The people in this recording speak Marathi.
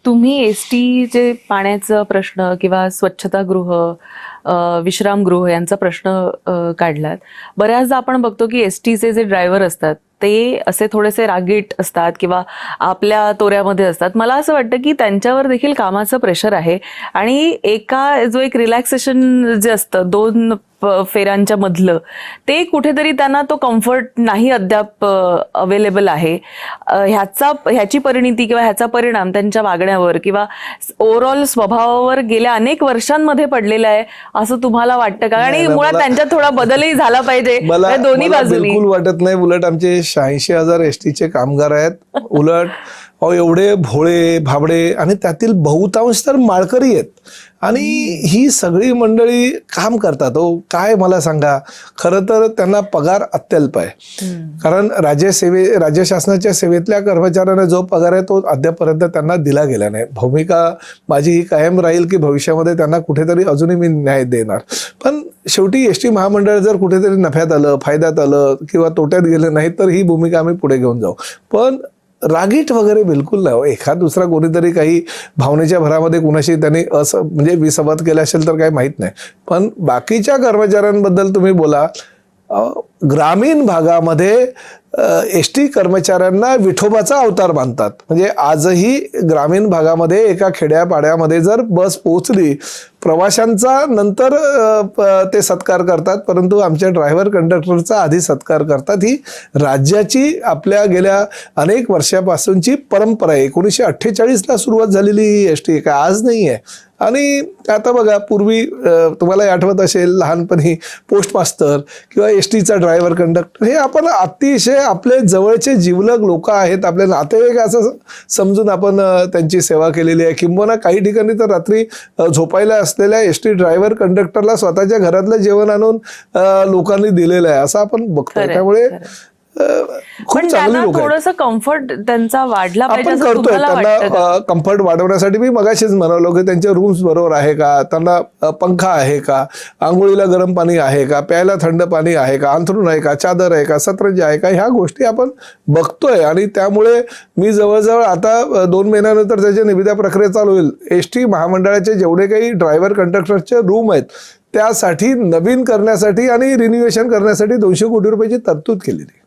तुम्ही एसटीचे पाण्याचा प्रश्न किंवा स्वच्छतागृह, विश्रामगृह यांचा प्रश्न काढलात. बऱ्याचदा आपण बघतो की एसटीचे जे ड्रायव्हर असतात ते असे थोडेसे रागीट असतात किंवा आपल्या तोऱ्यामध्ये असतात. मला असं वाटतं की त्यांच्यावर देखील कामाचं प्रेशर आहे आणि जो एक रिलॅक्सेशन जे असतं 2 फेऱ्यांच्या मधलं, ते कुठेतरी त्यांना तो कम्फर्ट नाही अद्याप अवेलेबल आहे. ह्याची परिणिती किंवा ह्याचा परिणाम त्यांच्या वागण्यावर किंवा ओव्हरऑल स्वभावावर गेल्या अनेक वर्षांमध्ये पडलेला आहे असं तुम्हाला वाटतं का? आणि मुळात त्यांच्यात थोडा बदलही झाला पाहिजे दोन्ही बाजूनी. बिलकुल वाटत नाही. उलट आमचे 86,000 एसटीचे कामगार आहेत. उलट एवढे भोळे भाबडे आणि त्यातील बहुतांश तर माळकरी आहेत आणि ही सगळी मंडळी काम करतात. काय मला सांगा, खरं तर त्यांना पगार अत्यल्प आहे. कारण राज्य शासनाच्या सेवेतल्या कर्मचाऱ्यांना जो पगार आहे तो अद्यापर्यंत त्यांना दिला गेला नाही. भूमिका माझी ही कायम राहील की भविष्यामध्ये त्यांना कुठेतरी अजूनही मी न्याय देणार. पण शेवटी एसटी महामंडळ जर कुठेतरी नफ्यात आलं, फायद्यात आलं किंवा तोट्यात गेलं नाही तर ही भूमिका आम्ही पुढे घेऊन जाऊ. पण रागीट वगैरे बिलकुल नाही. एखाद दुसरा कोणीतरी काही भावनेच्या भरामध्ये कुणाशी त्यांनी म्हणजे विसंवाद केला असेल तर काही माहीत नाही. पण बाकीच्या कर्मचाऱ्यांबद्दल तुम्ही बोला. ग्रामीण भागामध्ये एसटी कर्मचाऱ्यांना विठोबाचा अवतार मानतात. म्हणजे आजही ग्रामीण भागामध्ये एका खेड्यापाड्यामध्ये जर बस पोहोचली, प्रवाशांचा नंतर ते सत्कार करतात, परंतु आमच्या ड्रायव्हर कंडक्टरचा आधी सत्कार करतात. ही राज्याची आपल्या गेल्या अनेक वर्षापासूनची परंपरा आहे. 1948ला सुरुवात झालेली ही एसटी काय आज नाही आहे. आणि आता बघा, पूर्वी तुम्हाला आठवत असेल लहानपणी पोस्ट मास्तर किंवा एसटीचा ड्रायव्हर कंडक्टर हे आपण अतिशय आपले जवळचे जिवलग लोक आहेत, आपले नातेवाईक असं समजून आपण त्यांची सेवा केलेली आहे. किंबहुना काही ठिकाणी तर रात्री झोपायला असलेल्या एसटी ड्रायव्हर कंडक्टरला स्वतःच्या घरातलं जेवण आणून लोकांनी दिलेलं आहे असं आपण बघतोय. त्यामुळे खूप चांगली लोक थोडंसं कम्फर्ट त्यांचा वाढला पाहिजे आपण करतोय. त्यांना कम्फर्ट वाढवण्यासाठी मी मगाशीच म्हणालो की त्यांचे रूम्स बरोबर आहे का, त्यांना पंखा आहे का, आंघोळीला गरम पाणी आहे का, प्यायला थंड पाणी आहे का, अंथरूण आहे का, चादर आहे का, सतरंजी आहे का, ह्या गोष्टी आपण बघतोय. आणि त्यामुळे मी जवळजवळ आता 2 महिन्यानंतर त्याच्या निविदा प्रक्रिया चालू होईल. एसटी महामंडळाचे जेवढे काही ड्रायव्हर कंडक्टरचे रूम आहेत त्यासाठी नवीन करण्यासाठी आणि रिन्युएशन करण्यासाठी 200 कोटी रुपयाची तरतूद केलेली.